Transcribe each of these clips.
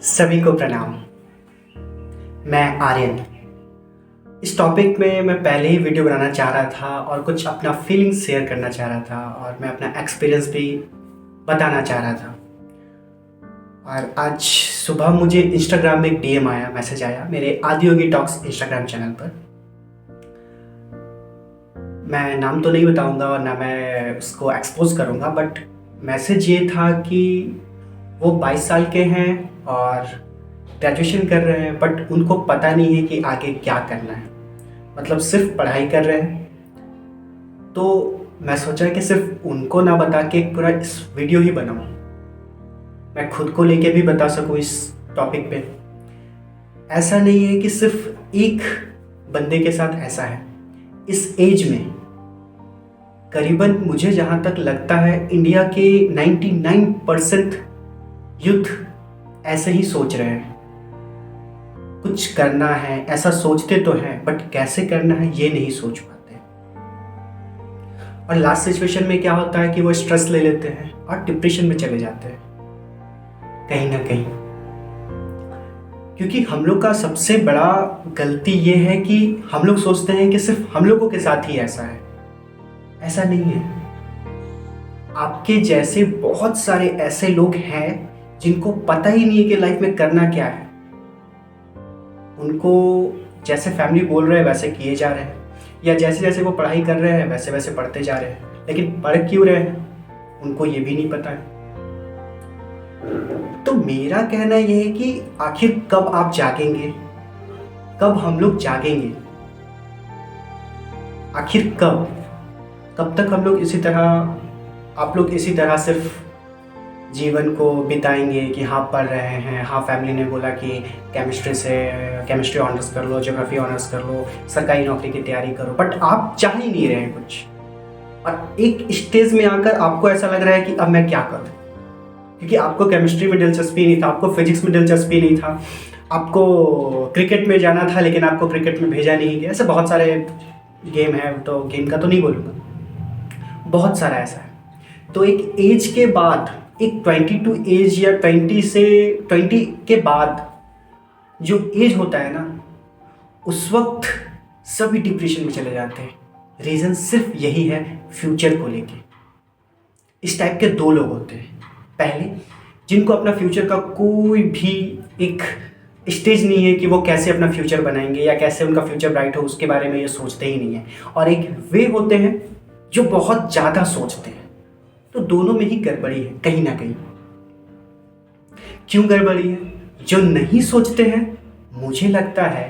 सभी को प्रणाम। मैं आर्यन। इस टॉपिक में मैं पहले ही वीडियो बनाना चाह रहा था और कुछ अपना फीलिंग्स शेयर करना चाह रहा था और मैं अपना एक्सपीरियंस भी बताना चाह रहा था। और आज सुबह मुझे इंस्टाग्राम में एक डीएम आया, मैसेज आया मेरे आदियोगी टॉक्स इंस्टाग्राम चैनल पर। मैं नाम तो नहीं बताऊंगा और ना मैं उसको एक्सपोज करूंगा, बट मैसेज ये था कि वो 22 साल के हैं और ग्रेजुएशन कर रहे हैं, बट उनको पता नहीं है कि आगे क्या करना है। मतलब सिर्फ पढ़ाई कर रहे हैं। तो मैं सोचा कि सिर्फ उनको ना बता के एक पूरा इस वीडियो ही बनाऊं, मैं खुद को लेके भी बता सकूं इस टॉपिक पे। ऐसा नहीं है कि सिर्फ एक बंदे के साथ ऐसा है। इस एज में करीबन मुझे जहाँ तक लगता है इंडिया के 99% यूथ ऐसे ही सोच रहे हैं। कुछ करना है ऐसा सोचते तो हैं, बट कैसे करना है ये नहीं सोच पाते। और लास्ट सिचुएशन में क्या होता है कि वो स्ट्रेस ले लेते हैं और डिप्रेशन में चले जाते हैं कहीं ना कहीं। क्योंकि हम लोग का सबसे बड़ा गलती ये है कि हम लोग सोचते हैं कि सिर्फ हम लोगों के साथ ही ऐसा है। ऐसा नहीं है। आपके जैसे बहुत सारे ऐसे लोग हैं जिनको पता ही नहीं है कि लाइफ में करना क्या है। उनको जैसे फैमिली बोल रहे हैं वैसे किए जा रहे हैं, या जैसे जैसे वो पढ़ाई कर रहे हैं वैसे वैसे पढ़ते जा रहे हैं, लेकिन पढ़ क्यों रहे हैं उनको ये भी नहीं पता है। तो मेरा कहना यह है कि आखिर कब आप जागेंगे, कब हम लोग जागेंगे, आखिर कब तक हम लोग इसी तरह, आप लोग इसी तरह सिर्फ जीवन को बिताएंगे कि हाँ पढ़ रहे हैं, हाँ फैमिली ने बोला कि केमिस्ट्री ऑनर्स कर लो, ज्योग्राफी ऑनर्स कर लो, सरकारी नौकरी की तैयारी करो, बट आप चाह ही नहीं रहे हैं कुछ। और एक स्टेज में आकर आपको ऐसा लग रहा है कि अब मैं क्या करूं, क्योंकि आपको केमिस्ट्री में दिलचस्पी नहीं था, आपको फिजिक्स में दिलचस्पी नहीं था, आपको क्रिकेट में जाना था लेकिन आपको क्रिकेट में भेजा नहीं गया। ऐसे बहुत सारे गेम है, तो गेम का तो नहीं बोलूँगा, बहुत सारा ऐसा है। तो एक एज के बाद, एक 22 एज या 20 के बाद जो एज होता है ना, उस वक्त सभी डिप्रेशन में चले जाते हैं। रीज़न सिर्फ यही है, फ्यूचर को लेके। इस टाइप के दो लोग होते हैं। पहले जिनको अपना फ्यूचर का कोई भी एक स्टेज नहीं है कि वो कैसे अपना फ्यूचर बनाएंगे या कैसे उनका फ्यूचर ब्राइट हो, उसके बारे में ये सोचते ही नहीं है। और एक वे होते हैं जो बहुत ज़्यादा सोचते हैं। तो दोनों में ही गड़बड़ी है कहीं ना कहीं। क्यों गड़बड़ी है? जो नहीं सोचते हैं, मुझे लगता है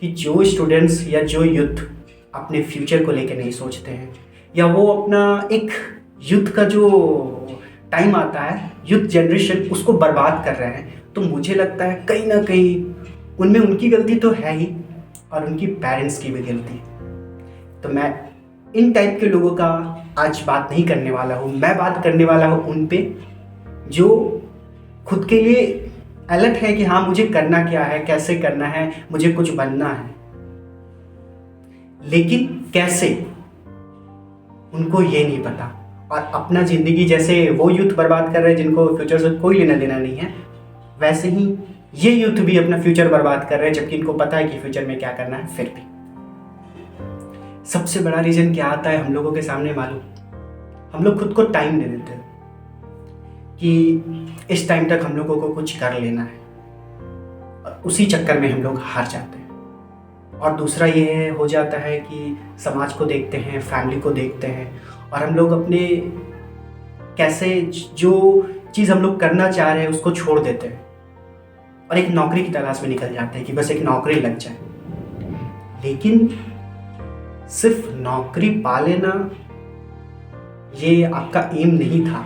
कि जो स्टूडेंट्स या जो यूथ अपने फ्यूचर को लेकर नहीं सोचते हैं, या वो अपना एक यूथ का जो टाइम आता है, यूथ जनरेशन, उसको बर्बाद कर रहे हैं, तो मुझे लगता है कहीं ना कहीं उनमें उनकी गलती तो है ही और उनकी पेरेंट्स की भी गलती। तो मैं इन टाइप के लोगों का आज बात नहीं करने वाला हूँ। मैं बात करने वाला हूँ उन पे जो खुद के लिए अलर्ट है कि हाँ मुझे करना क्या है, कैसे करना है, मुझे कुछ बनना है, लेकिन कैसे उनको ये नहीं पता। और अपना ज़िंदगी जैसे वो यूथ बर्बाद कर रहे हैं जिनको फ्यूचर से कोई लेना देना नहीं है, वैसे ही ये यूथ भी अपना फ्यूचर बर्बाद कर रहे हैं, जबकि इनको पता है कि फ्यूचर में क्या करना है। फिर भी सबसे बड़ा रीज़न क्या आता है हम लोगों के सामने मालूम? हम लोग खुद को टाइम दे देते हैं कि इस टाइम तक हम लोगों को कुछ कर लेना है, और उसी चक्कर में हम लोग हार जाते हैं। और दूसरा ये हो जाता है कि समाज को देखते हैं, फैमिली को देखते हैं, और हम लोग अपने कैसे जो चीज़ हम लोग करना चाह रहे हैं उसको छोड़ देते हैं और एक नौकरी की तलाश में निकल जाते हैं कि बस एक नौकरी लग जाए। लेकिन सिर्फ नौकरी पा लेना ये आपका एम नहीं था।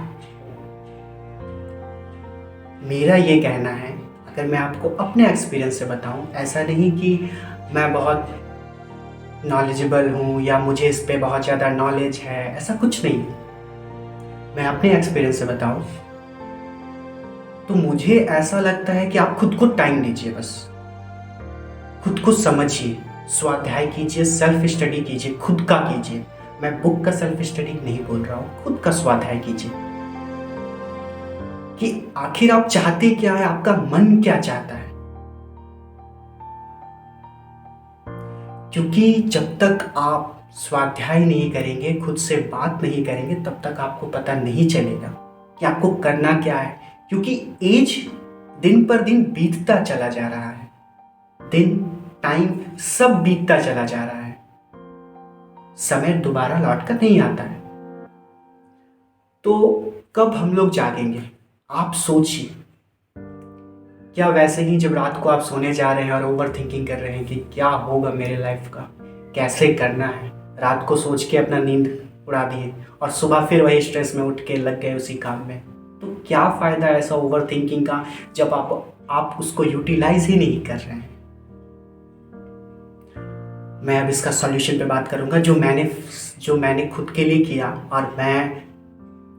मेरा ये कहना है, अगर मैं आपको अपने एक्सपीरियंस से बताऊं, ऐसा नहीं कि मैं बहुत नॉलेजेबल हूँ या मुझे इस पे बहुत ज़्यादा नॉलेज है, ऐसा कुछ नहीं है। मैं अपने एक्सपीरियंस से बताऊं तो मुझे ऐसा लगता है कि आप खुद को टाइम दीजिए, बस खुद को समझिए, स्वाध्याय कीजिए, सेल्फ स्टडी कीजिए, खुद का कीजिए। मैं बुक का सेल्फ स्टडी नहीं बोल रहा हूँ, खुद का स्वाध्याय कीजिए कि आखिर आप चाहते क्या है, आपका मन क्या चाहता है। क्योंकि जब तक आप स्वाध्याय नहीं करेंगे, खुद से बात नहीं करेंगे, तब तक आपको पता नहीं चलेगा कि आपको करना क्या है। क्योंकि एज दिन पर दिन बीतता चला जा रहा है, दिन टाइम सब बीतता चला जा रहा है, समय दोबारा लौट कर नहीं आता है। तो कब हम लोग जागेंगे, आप सोचिए। क्या वैसे ही जब रात को आप सोने जा रहे हैं और ओवर थिंकिंग कर रहे हैं कि क्या होगा मेरे लाइफ का, कैसे करना है, रात को सोच के अपना नींद उड़ा दिए और सुबह फिर वही स्ट्रेस में उठ के लग गए उसी काम में, तो क्या फ़ायदा ऐसा ओवर थिंकिंग का जब आप उसको यूटिलाइज ही नहीं कर रहे हैं। मैं अब इसका सॉल्यूशन पे बात करूंगा जो मैंने खुद के लिए किया, और मैं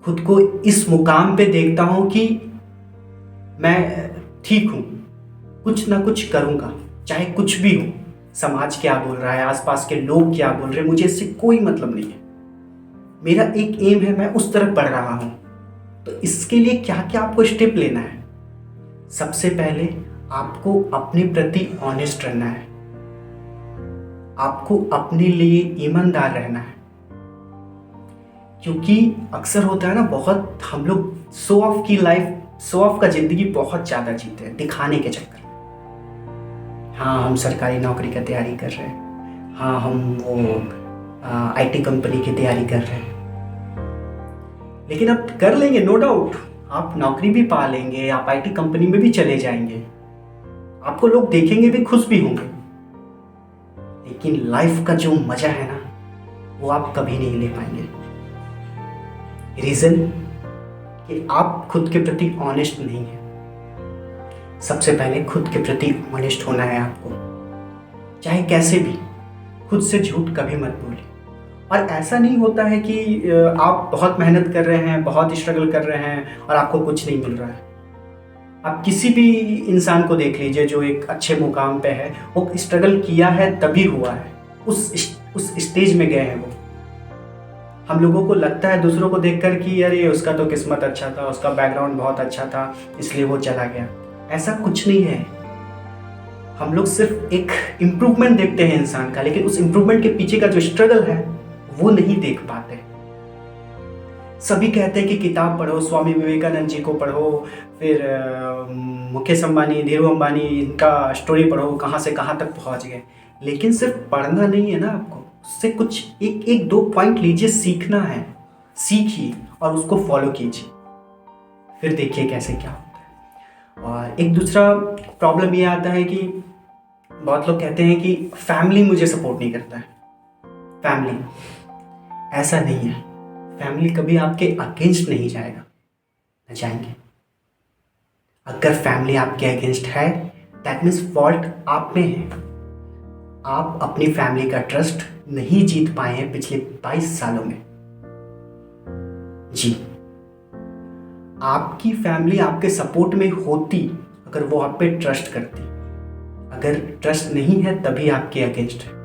खुद को इस मुकाम पे देखता हूं कि मैं ठीक हूं, कुछ ना कुछ करूंगा, चाहे कुछ भी हो। समाज क्या बोल रहा है, आसपास के लोग क्या बोल रहे हैं, मुझे इससे कोई मतलब नहीं है। मेरा एक एम है, मैं उस तरफ बढ़ रहा हूं। तो इसके लिए क्या क्या आपको स्टेप लेना है। सबसे पहले आपको अपने प्रति ऑनेस्ट रहना है, आपको अपने लिए ईमानदार रहना है। क्योंकि अक्सर होता है ना, बहुत हम लोग शो ऑफ का जिंदगी बहुत ज़्यादा जीते हैं दिखाने के चक्कर में। हाँ, हम सरकारी नौकरी की तैयारी कर रहे हैं, हाँ हम वो आईटी कंपनी की तैयारी कर रहे हैं, लेकिन आप कर लेंगे, नो डाउट आप नौकरी भी पा लेंगे, आप आईटी कंपनी में भी चले जाएंगे, आपको लोग देखेंगे भी, खुश भी होंगे, लेकिन लाइफ का जो मजा है ना, वो आप कभी नहीं ले पाएंगे। रीजन कि आप खुद के प्रति ऑनेस्ट नहीं है। सबसे पहले खुद के प्रति ऑनेस्ट होना है आपको, चाहे कैसे भी। खुद से झूठ कभी मत बोलिए। और ऐसा नहीं होता है कि आप बहुत मेहनत कर रहे हैं, बहुत स्ट्रगल कर रहे हैं और आपको कुछ नहीं मिल रहा है। आप किसी भी इंसान को देख लीजिए जो एक अच्छे मुकाम पे है, वो स्ट्रगल किया है तभी हुआ है, उस स्टेज में गए हैं वो। हम लोगों को लगता है दूसरों को देखकर कि अरे उसका तो किस्मत अच्छा था, उसका बैकग्राउंड बहुत अच्छा था, इसलिए वो चला गया। ऐसा कुछ नहीं है। हम लोग सिर्फ एक इम्प्रूवमेंट देखते हैं इंसान का, लेकिन उस इम्प्रूवमेंट के पीछे का जो स्ट्रगल है वो नहीं देख पाते। सभी कहते हैं कि किताब पढ़ो, स्वामी विवेकानंद जी को पढ़ो, फिर मुकेश अंबानी, धीरू अंबानी, इनका स्टोरी पढ़ो, कहाँ से कहाँ तक पहुँच गए। लेकिन सिर्फ पढ़ना नहीं है ना, आपको उससे कुछ एक दो पॉइंट लीजिए, सीखना है, सीखिए और उसको फॉलो कीजिए, फिर देखिए कैसे क्या होता है। और एक दूसरा प्रॉब्लम ये आता है कि बहुत लोग कहते हैं कि फैमिली मुझे सपोर्ट नहीं करता है। फैमिली, ऐसा नहीं है। फैमिली कभी आपके अगेंस्ट नहीं जाएगा, न जाएंगे। अगर फैमिली आपके अगेंस्ट है, दैट मीन्स फॉल्ट आप में है। आप अपनी फैमिली का ट्रस्ट नहीं जीत पाए हैं पिछले 22 सालों में। जी, आपकी फैमिली आपके सपोर्ट में होती अगर वो आप पे ट्रस्ट करती। अगर ट्रस्ट नहीं है तभी आपके अगेंस्ट है।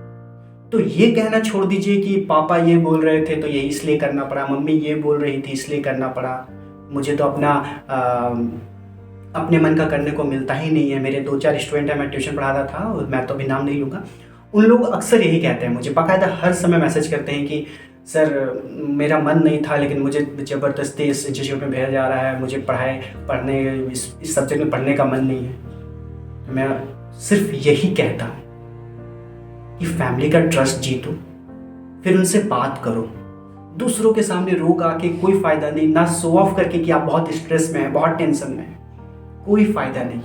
तो ये कहना छोड़ दीजिए कि पापा ये बोल रहे थे तो ये इसलिए करना पड़ा, मम्मी ये बोल रही थी इसलिए करना पड़ा, मुझे तो अपने मन का करने को मिलता ही नहीं है। मेरे 2-4 स्टूडेंट हैं, मैं ट्यूशन पढ़ाता था, मैं तो अभी नाम नहीं लूँगा, उन लोग अक्सर यही कहते हैं मुझे, बाकायदा हर समय मैसेज करते हैं कि सर मेरा मन नहीं था लेकिन मुझे ज़बरदस्ती इस इंस्टीट्यूट में भेजा जा रहा है, मुझे पढ़ने इस सब्जेक्ट में पढ़ने का मन नहीं है। मैं सिर्फ यही कहता हूँ कि फैमिली का ट्रस्ट जीतो, फिर उनसे बात करो। दूसरों के सामने रोक आके कोई फ़ायदा नहीं, ना शो ऑफ करके कि आप बहुत स्ट्रेस में हैं, बहुत टेंशन में हैं, कोई फ़ायदा नहीं।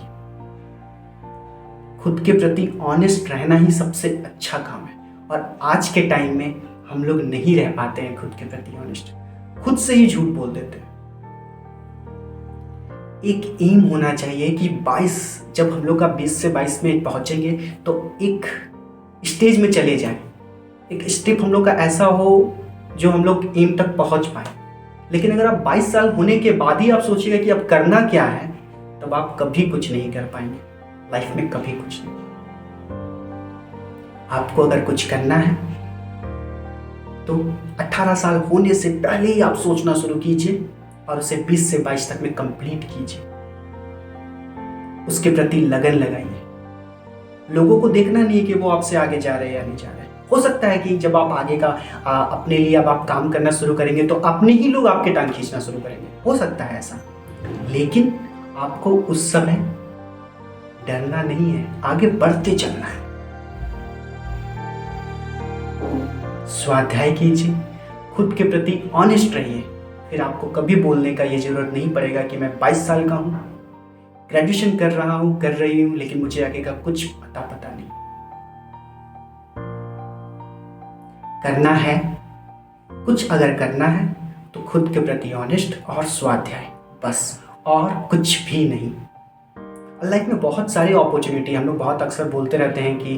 खुद के प्रति ऑनेस्ट रहना ही सबसे अच्छा काम है। और आज के टाइम में हम लोग नहीं रह पाते हैं खुद के प्रति ऑनेस्ट, खुद से ही झूठ बोल देते हैं। एक एम होना चाहिए कि 22 जब हम लोग का 20 से 22 में पहुंचेंगे तो एक स्टेज में चले जाएं, एक स्टेप हम लोग का ऐसा हो जो हम लोग एम तक पहुंच पाए। लेकिन अगर आप 22 साल होने के बाद ही आप सोचिएगा कि अब करना क्या है, तब आप कभी कुछ नहीं कर पाएंगे लाइफ में, कभी कुछ नहीं। आपको अगर कुछ करना है तो 18 साल होने से पहले ही आप सोचना शुरू कीजिए और उसे 20 से 22 तक में कंप्लीट कीजिए। उसके प्रति लगन लगाइए। लोगों को देखना नहीं है कि वो आपसे आगे जा रहे हैं या नहीं जा रहे हैं। हो सकता है कि जब आप आगे का अपने लिए अब आप काम करना शुरू करेंगे तो अपने ही लोग आपके टांग खींचना शुरू करेंगे, हो सकता है ऐसा। लेकिन आपको उस समय डरना नहीं है, आगे बढ़ते चलना है। स्वाध्याय कीजिए, खुद के प्रति ऑनेस्ट रहिए, फिर आपको कभी बोलने का ये जरूरत नहीं पड़ेगा कि मैं 22 साल का हूँ, ग्रेजुएशन कर रहा हूँ, कर रही हूँ, लेकिन मुझे आगे का कुछ पता नहीं। करना है कुछ, अगर करना है तो खुद के प्रति ऑनेस्ट और स्वाध्याय, बस, और कुछ भी नहीं। लाइफ में बहुत सारी अपॉर्चुनिटी, हम लोग बहुत अक्सर बोलते रहते हैं कि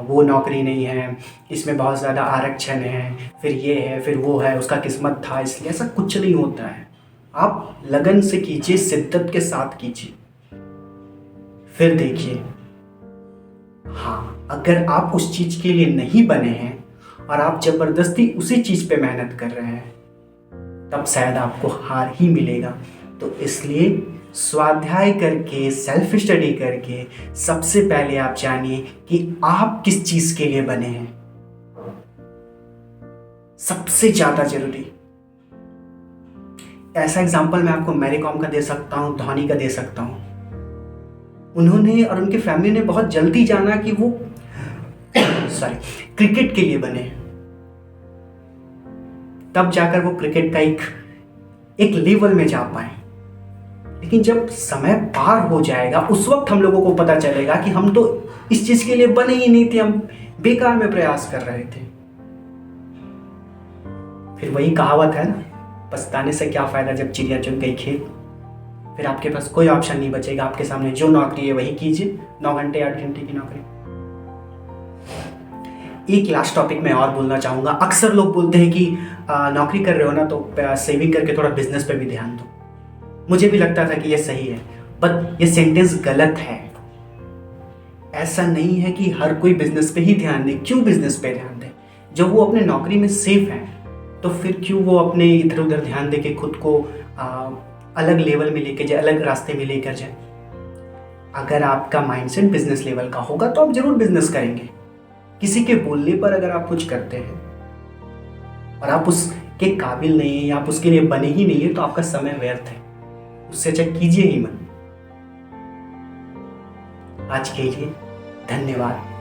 वो नौकरी नहीं है, इसमें बहुत ज़्यादा आरक्षण है, फिर ये है, फिर वो है, उसका किस्मत था इसलिए। ऐसा कुछ नहीं होता है। आप लगन से कीजिए, शिद्दत के साथ कीजिए, फिर देखिए। हाँ, अगर आप उस चीज़ के लिए नहीं बने हैं और आप जबरदस्ती उसी चीज़ पे मेहनत कर रहे हैं, तब शायद आपको हार ही मिलेगा। तो इसलिए स्वाध्याय करके, सेल्फ स्टडी करके सबसे पहले आप जानिए कि आप किस चीज के लिए बने हैं। सबसे ज्यादा जरूरी ऐसा एग्जांपल मैं आपको मैरी कॉम का दे सकता हूं, धोनी का दे सकता हूं। उन्होंने और उनकी फैमिली ने बहुत जल्दी जाना कि वो क्रिकेट के लिए बने, तब जाकर वो क्रिकेट का एक लेवल में जा पाए। लेकिन जब समय पार हो जाएगा उस वक्त हम लोगों को पता चलेगा कि हम तो इस चीज के लिए बने ही नहीं थे, हम बेकार में प्रयास कर रहे थे। फिर वही कहावत है ना, पछताने से क्या फायदा जब चिड़िया चुन गई खेत। फिर आपके पास कोई ऑप्शन नहीं बचेगा, आपके सामने जो नौकरी है वही कीजिए, 9 घंटे 8 घंटे की नौकरी। एक लास्ट टॉपिक मैं और बोलना चाहूंगा। अक्सर लोग बोलते हैं कि नौकरी कर रहे हो ना तो सेविंग करके थोड़ा बिजनेस पे भी ध्यान दो। मुझे भी लगता था कि ये सही है, बट ये सेंटेंस गलत है। ऐसा नहीं है कि हर कोई बिजनेस पे ही ध्यान दे। क्यों बिजनेस पे ध्यान दे? जब वो अपने नौकरी में सेफ है तो फिर क्यों वो अपने इधर उधर ध्यान दे के खुद को अलग लेवल में लेके जाए, अलग रास्ते में लेकर जाए। अगर आपका माइंडसेट बिजनेस लेवल का होगा तो आप जरूर बिजनेस करेंगे। किसी के बोलने पर अगर आप कुछ करते हैं और आप उसके काबिल नहीं है या आप उसके लिए बने ही नहीं है तो आपका समय व्यर्थ है, उससे अच्छा कीजिए ही मत। आज के लिए धन्यवाद।